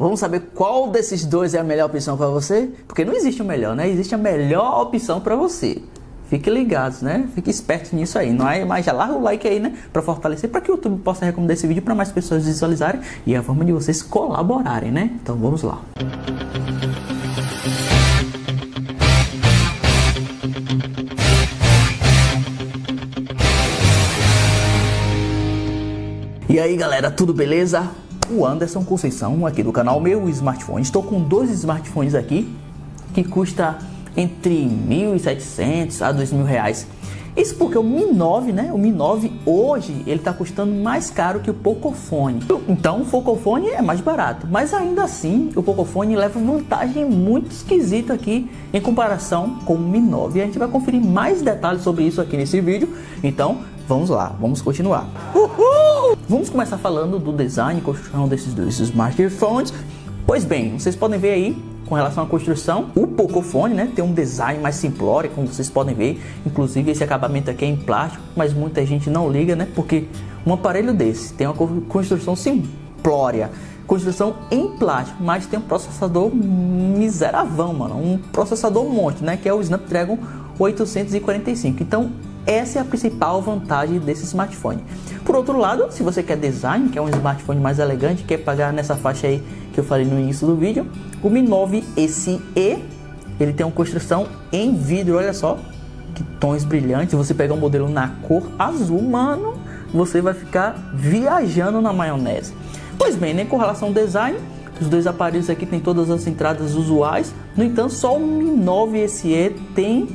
Vamos saber qual desses dois é a melhor opção para você? Porque não existe o melhor, né? Existe a melhor opção para você. Fique ligados, né? Fique esperto nisso aí, não é? Mas já larga o like aí, né? Para fortalecer, para que o YouTube possa recomendar esse vídeo para mais pessoas visualizarem e a forma de vocês colaborarem, né? Então vamos lá. E aí galera, tudo beleza? O Anderson Conceição aqui do canal Meu Smartphone. Estou com dois smartphones aqui que custa entre 1.700 a R$2.000. Isso porque o Mi 9, né? O Mi 9 hoje ele está custando mais caro que o Pocophone. Então o Pocophone é mais barato, mas ainda assim o Pocophone leva vantagem muito esquisita aqui em comparação com o Mi 9. E a gente vai conferir mais detalhes sobre isso aqui nesse vídeo. Então vamos lá, vamos continuar. Uhul! Vamos começar falando do design e construção desses dois smartphones. Pois bem, vocês podem ver aí, com relação à construção, o Pocophone, né, tem um design mais simplório, como vocês podem ver. Inclusive esse acabamento aqui é em plástico, mas muita gente não liga, né, porque um aparelho desse tem uma construção simplória, construção em plástico, mas tem um processador miseravão, mano, um processador monte, né, que é o Snapdragon 845. Então essa é a principal vantagem desse smartphone. Por outro lado, se você quer design, que é um smartphone mais elegante, quer pagar nessa faixa aí que eu falei no início do vídeo, o Mi 9 SE, ele tem uma construção em vidro, olha só, que tons brilhantes. Se você pegar um modelo na cor azul, mano, você vai ficar viajando na maionese. Pois bem, né, com relação ao design, os dois aparelhos aqui tem todas as entradas usuais. No entanto, só o Mi 9 SE tem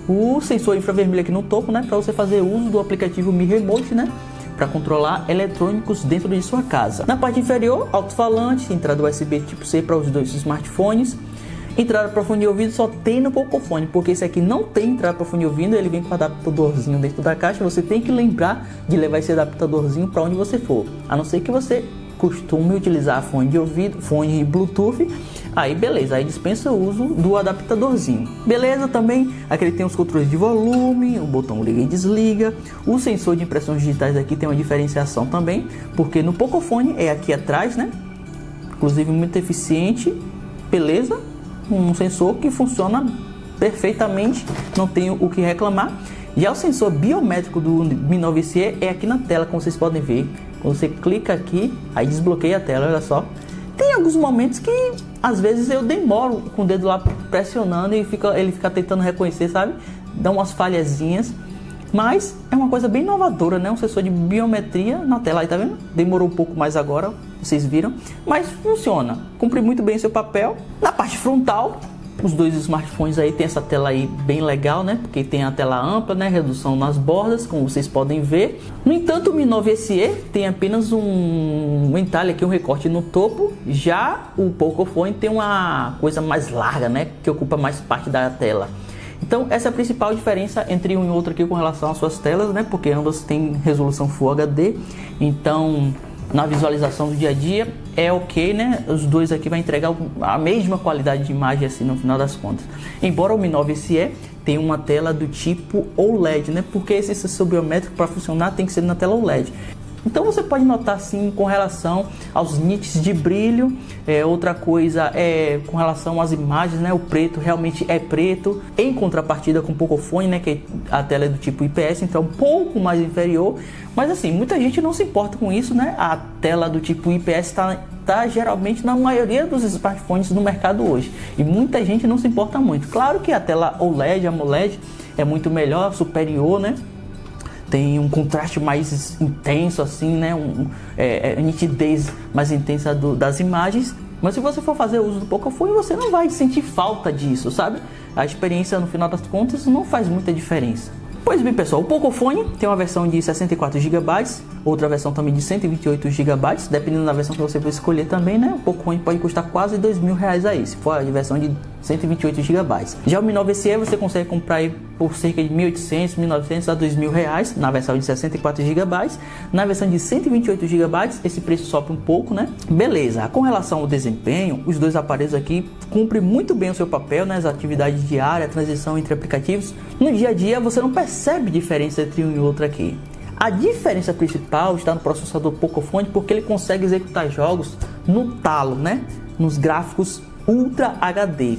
o sensor infravermelho aqui no topo, né, para você fazer uso do aplicativo Mi Remote, né, para controlar eletrônicos dentro de sua casa. Na parte inferior, alto-falante, entrada USB tipo C para os dois smartphones. Entrada para fone de ouvido só tem no Pocophone, porque esse aqui não tem entrada para fone de ouvido, ele vem com adaptadorzinho dentro da caixa. Você tem que lembrar de levar esse adaptadorzinho para onde você for, a não ser que você costume utilizar fone de ouvido, fone Bluetooth, aí beleza, aí dispensa o uso do adaptadorzinho. Beleza, também aqui ele tem os controles de volume, o botão liga e desliga. O sensor de impressões digitais aqui tem uma diferenciação também, porque no Pocophone é aqui atrás, né? Inclusive muito eficiente, beleza? Um sensor que funciona perfeitamente, não tenho o que reclamar. Já o sensor biométrico do Mi 9 SE é aqui na tela, como vocês podem ver. Quando você clica aqui, aí desbloqueia a tela, olha só. Tem alguns momentos que às vezes eu demoro com o dedo lá pressionando e ele fica tentando reconhecer, sabe? Dá umas falhazinhas, mas é uma coisa bem inovadora, né? Um sensor de biometria na tela, aí tá vendo? Demorou um pouco mais agora, vocês viram, mas funciona, cumpre muito bem seu papel. Na parte frontal, os dois smartphones aí tem essa tela aí bem legal, né? Porque tem a tela ampla, né? Redução nas bordas, como vocês podem ver. No entanto, o Mi 9 SE tem apenas um entalhe aqui, um recorte no topo. Já o Pocophone tem uma coisa mais larga, né? Que ocupa mais parte da tela. Então essa é a principal diferença entre um e outro aqui com relação às suas telas, né? Porque ambas têm resolução Full HD. Então na visualização do dia a dia é ok, né? Os dois aqui vai entregar a mesma qualidade de imagem assim no final das contas. Embora o Mi 9 SE tenha uma tela do tipo OLED, né? Porque esse sensor biométrico para funcionar tem que ser na tela OLED. Então você pode notar assim com relação aos nits de brilho. Outra coisa é com relação às imagens, né? O preto realmente é preto, em contrapartida com o Pocophone, né? Que a tela é do tipo IPS, então um pouco mais inferior. Mas assim, muita gente não se importa com isso, né? A tela do tipo IPS tá geralmente na maioria dos smartphones no mercado hoje. E muita gente não se importa muito. Claro que a tela OLED, AMOLED é muito melhor, superior, né? Tem um contraste mais intenso assim, né? Nitidez mais intensa das imagens. Mas se você for fazer uso do Pocophone, você não vai sentir falta disso, sabe? A experiência no final das contas não faz muita diferença. Pois bem, pessoal, o Pocophone tem uma versão de 64 GB, outra versão também de 128 GB, dependendo da versão que você for escolher também, né? O Pocophone pode custar quase R$2.000 aí, se for a versão de 128 GB. Já o Mi 9 SE você consegue comprar aí por cerca de 1.800, 1.900 a R$2.000 na versão de 64 GB. Na versão de 128 GB esse preço sobe um pouco, né? Beleza, com relação ao desempenho, os dois aparelhos aqui cumprem muito bem o seu papel nas atividades diárias, a transição entre aplicativos. No dia a dia você não percebe diferença entre um e outro aqui. A diferença principal está no processador Pocophone, porque ele consegue executar jogos no talo, né? Nos gráficos Ultra HD.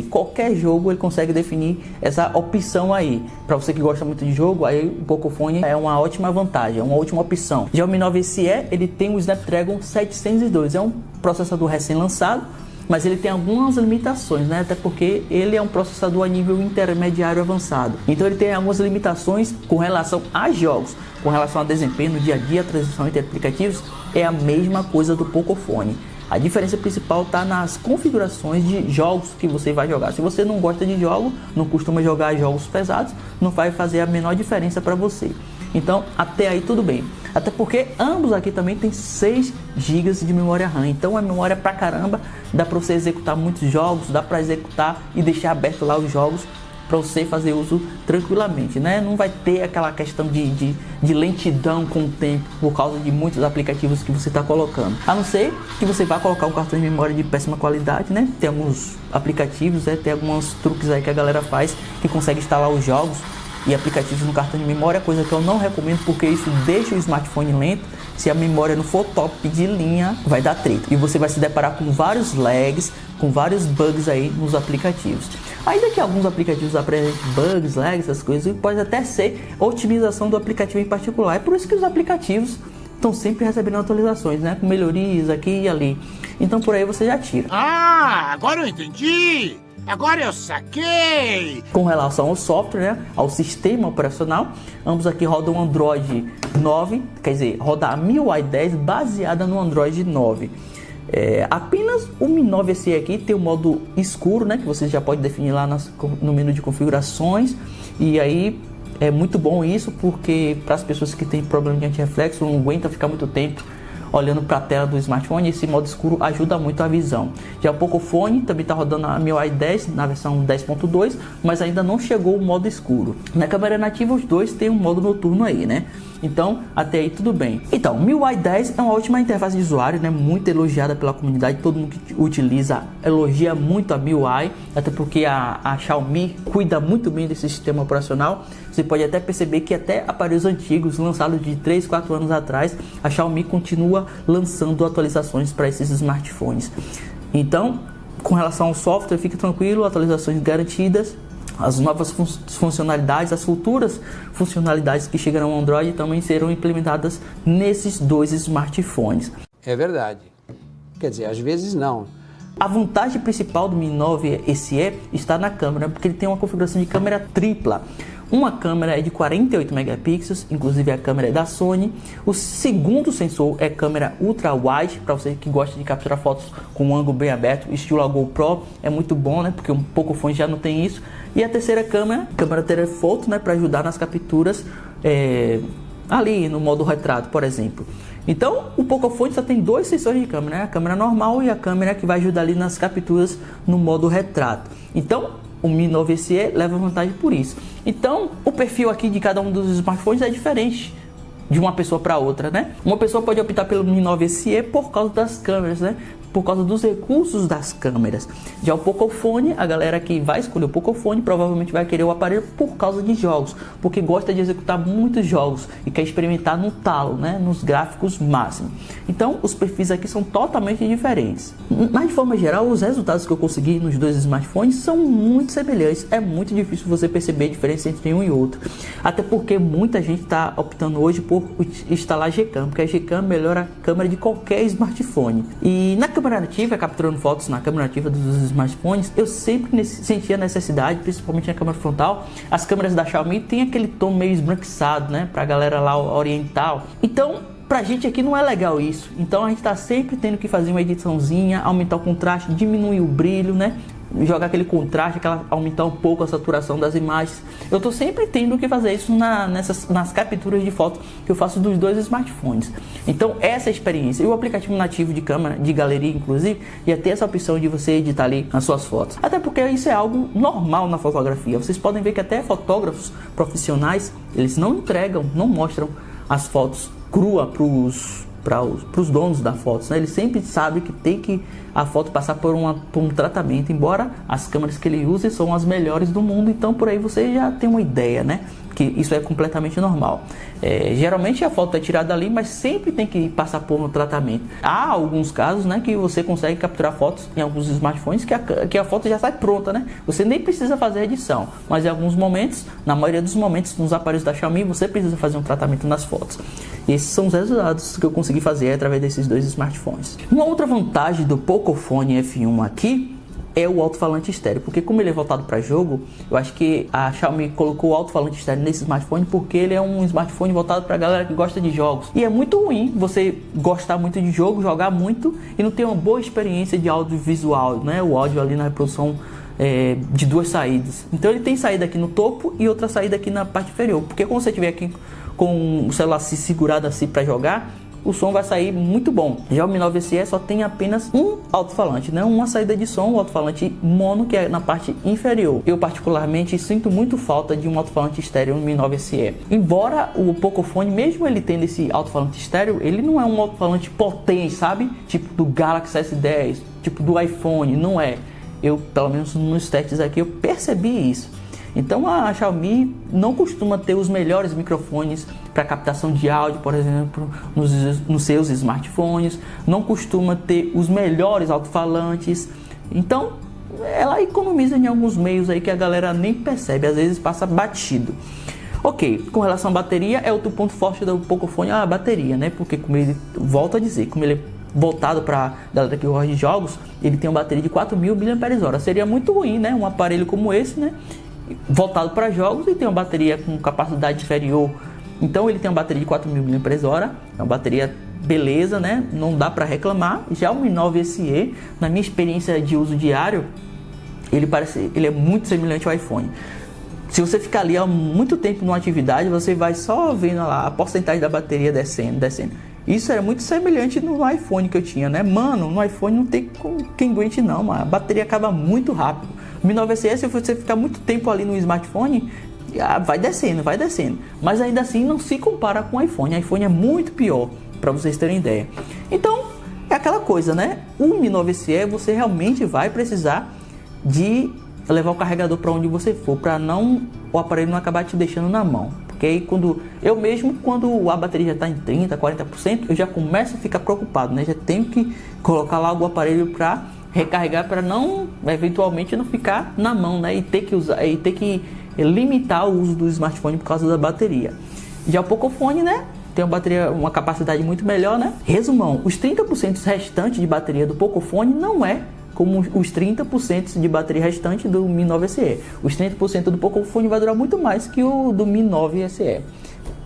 Qualquer jogo ele consegue definir essa opção aí. Para você que gosta muito de jogo, aí o Pocophone é uma ótima vantagem, é uma ótima opção. Já o Mi 9 SE, ele tem o Snapdragon 702, é um processador recém-lançado, mas ele tem algumas limitações, né? Até porque ele é um processador a nível intermediário avançado. Então ele tem algumas limitações com relação a jogos, com relação a desempenho no dia a dia, a transição entre aplicativos, é a mesma coisa do Pocophone. A diferença principal está nas configurações de jogos que você vai jogar. Se você não gosta de jogo, não costuma jogar jogos pesados, não vai fazer a menor diferença para você. Então, até aí tudo bem. Até porque ambos aqui também tem 6 GB de memória RAM. Então é memória pra caramba, dá para você executar muitos jogos, dá para executar e deixar aberto lá os jogos para você fazer uso tranquilamente, né? Não vai ter aquela questão de lentidão com o tempo por causa de muitos aplicativos que você está colocando. A não ser que você vá colocar um cartão de memória de péssima qualidade, né? Tem alguns aplicativos, tem alguns truques aí que a galera faz que consegue instalar os jogos e aplicativos no cartão de memória, coisa que eu não recomendo porque isso deixa o smartphone lento. Se a memória não for top de linha, vai dar treta. E você vai se deparar com vários lags, com vários bugs aí nos aplicativos. Ainda que alguns aplicativos apresentem bugs, lags, essas coisas, pode até ser otimização do aplicativo em particular. É por isso que os aplicativos estão sempre recebendo atualizações, né? Com melhorias aqui e ali. Então por aí você já tira. Ah, agora eu entendi! Agora eu saquei! Com relação ao software, né, ao sistema operacional, ambos aqui rodam Android 9, quer dizer, roda a MIUI 10 baseada no Android 9. Apenas o Mi 9 SE aqui tem o modo escuro, né, que você já pode definir lá no menu de configurações, e aí é muito bom isso, porque para as pessoas que têm problema de antirreflexo, não aguenta ficar muito tempo olhando para a tela do smartphone, esse modo escuro ajuda muito a visão. Já o Pocophone também está rodando a MIUI 10 na versão 10.2, mas ainda não chegou o modo escuro. Na câmera nativa os dois têm um modo noturno aí, né? Então até aí tudo bem. Então, MIUI 10 é uma ótima interface de usuário, né? Muito elogiada pela comunidade, todo mundo que utiliza elogia muito a MIUI, até porque a Xiaomi cuida muito bem desse sistema operacional. Você pode até perceber que até aparelhos antigos, lançados de 3, 4 anos atrás, a Xiaomi continua lançando atualizações para esses smartphones. Então, com relação ao software, fique tranquilo, atualizações garantidas. As novas funcionalidades, as futuras funcionalidades que chegarão ao Android também serão implementadas nesses dois smartphones. É verdade. Quer dizer, às vezes não. A vantagem principal do Mi 9 SE está na câmera, porque ele tem uma configuração de câmera tripla. Uma câmera é de 48 megapixels, inclusive a câmera é da Sony. O segundo sensor é câmera ultra wide, para você que gosta de capturar fotos com um ângulo bem aberto, estilo a GoPro, é muito bom, né? Porque um Pocophone já não tem isso. E a terceira câmera telefoto, né? Para ajudar nas capturas ali no modo retrato, por exemplo. Então o Pocophone só tem dois sensores de câmera, né? A câmera normal e a câmera que vai ajudar ali nas capturas no modo retrato. Então o Mi 9 SE leva vantagem por isso. Então o perfil aqui de cada um dos smartphones é diferente de uma pessoa para outra, né? Uma pessoa pode optar pelo Mi 9 SE por causa das câmeras, né? Por causa dos recursos das câmeras. Já o Pocophone, a galera que vai escolher o Pocophone provavelmente vai querer o aparelho por causa de jogos, porque gosta de executar muitos jogos e quer experimentar no talo, né, nos gráficos máximos. Então os perfis aqui são totalmente diferentes. Mas de forma geral, os resultados que eu consegui nos dois smartphones são muito semelhantes. É muito difícil você perceber a diferença entre um e outro, até porque muita gente está optando hoje por instalar Gcam, porque a Gcam melhora a câmera de qualquer smartphone. E na câmera nativa, capturando fotos na câmera nativa dos smartphones, eu sempre senti a necessidade, principalmente na câmera frontal. As câmeras da Xiaomi tem aquele tom meio esbranquiçado, né, pra galera lá oriental. Então pra gente aqui não é legal isso. Então a gente tá sempre tendo que fazer uma ediçãozinha, aumentar o contraste, diminuir o brilho, né, jogar aquele contraste, aumentar um pouco a saturação das imagens. Eu tô sempre tendo que fazer isso nas capturas de foto que eu faço dos dois smartphones. Então essa é a experiência. E o aplicativo nativo de câmera, de galeria inclusive, ia ter essa opção de você editar ali as suas fotos. Até porque isso é algo normal na fotografia. Vocês podem ver que até fotógrafos profissionais, eles não entregam, não mostram as fotos crua para os donos da foto, né? Ele sempre sabe que tem que a foto passar por um tratamento, embora as câmeras que ele usa são as melhores do mundo. Então por aí você já tem uma ideia, né, que isso é completamente normal. Geralmente a foto é tirada ali, mas sempre tem que passar por um tratamento. Há alguns casos, né, que você consegue capturar fotos em alguns smartphones que a foto já sai pronta, né? Você nem precisa fazer edição, mas em alguns momentos, na maioria dos momentos, nos aparelhos da Xiaomi, você precisa fazer um tratamento nas fotos. E esses são os resultados que eu consegui fazer através desses dois smartphones. Uma outra vantagem do Pocophone F1 aqui é o alto-falante estéreo, porque como ele é voltado para jogo, eu acho que a Xiaomi colocou o alto-falante estéreo nesse smartphone porque ele é um smartphone voltado para a galera que gosta de jogos. E é muito ruim você gostar muito de jogo, jogar muito e não ter uma boa experiência de audiovisual, né? O áudio ali na reprodução de duas saídas. Então ele tem saída aqui no topo e outra saída aqui na parte inferior, porque quando você estiver aqui com o celular se segurado assim para jogar, o som vai sair muito bom. Já o Mi 9 SE só tem apenas um alto-falante, né? Uma saída de som, um alto-falante mono, que é na parte inferior. Eu particularmente sinto muito falta de um alto-falante estéreo no Mi 9 SE. Embora o Pocophone, mesmo ele tendo esse alto-falante estéreo, ele não é um alto-falante potente, sabe? Tipo do Galaxy S10, tipo do iPhone, não é. Eu, pelo menos nos testes aqui, eu percebi isso. Então a Xiaomi não costuma ter os melhores microfones para captação de áudio, por exemplo, nos seus smartphones, não costuma ter os melhores alto-falantes. Então ela economiza em alguns meios aí que a galera nem percebe, às vezes passa batido. Ok, com relação à bateria, é outro ponto forte do Pocophone, a bateria, né? Porque como ele, volto a dizer, como ele é voltado para galera que gosta de jogos, ele tem uma bateria de 4.000 mAh. Seria muito ruim, né? Um aparelho como esse, né? Voltado para jogos e tem uma bateria com capacidade inferior. Então ele tem uma bateria de 4.000 mAh, é uma bateria beleza, né? Não dá para reclamar. Já o Mi 9 SE, na minha experiência de uso diário, ele é muito semelhante ao iPhone. Se você ficar ali há muito tempo numa atividade, você vai só vendo lá a porcentagem da bateria descendo. Isso é muito semelhante no iPhone que eu tinha, né? Mano, no iPhone não tem quem aguente não, mano. A bateria acaba muito rápido. O Mi 9 SE, se você ficar muito tempo ali no smartphone, vai descendo. Mas ainda assim não se compara com o iPhone. O iPhone é muito pior, para vocês terem ideia. Então, é aquela coisa, né? O Mi 9 SE, você realmente vai precisar de levar o carregador para onde você for, para o aparelho não acabar te deixando na mão. Porque aí quando a bateria já está em 30%, 40%, eu já começo a ficar preocupado, né? Já tenho que colocar logo o aparelho para recarregar, para eventualmente não ficar na mão, né? E ter que limitar o uso do smartphone por causa da bateria. Já o Pocophone, né? Tem uma capacidade muito melhor, né? Resumão, os 30% restantes de bateria do Pocophone não é como os 30% de bateria restante do Mi 9 SE. Os 30% do Pocophone vai durar muito mais que o do Mi 9 SE.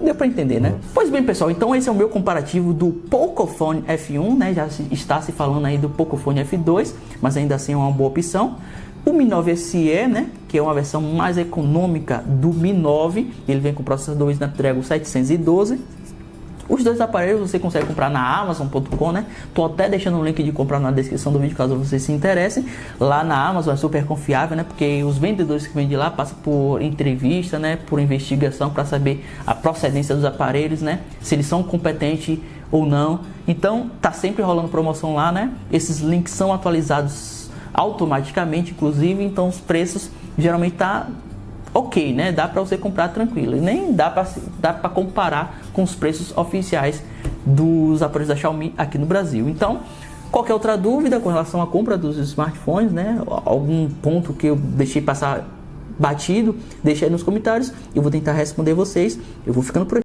Deu para entender, né? Pois bem, pessoal, então esse é o meu comparativo do Pocophone F1, né? Já está se falando aí do Pocophone F2, mas ainda assim é uma boa opção. O Mi 9 SE, né? Que é uma versão mais econômica do Mi 9, ele vem com processador Snapdragon 712. Os dois aparelhos você consegue comprar na Amazon.com, né? Tô até deixando um link de comprar na descrição do vídeo caso você se interesse. Lá na Amazon é super confiável, né? Porque os vendedores que vendem lá passam por entrevista, né? Por investigação para saber a procedência dos aparelhos, né? Se eles são competentes ou não. Então tá sempre rolando promoção lá, né? Esses links são atualizados automaticamente, inclusive. Então os preços geralmente tá ok, né? Dá para você comprar tranquilo. E nem dá para comparar com os preços oficiais dos aparelhos da Xiaomi aqui no Brasil. Então, qualquer outra dúvida com relação à compra dos smartphones, né? Algum ponto que eu deixei passar batido, deixa aí nos comentários. Eu vou tentar responder vocês. Eu vou ficando por aqui.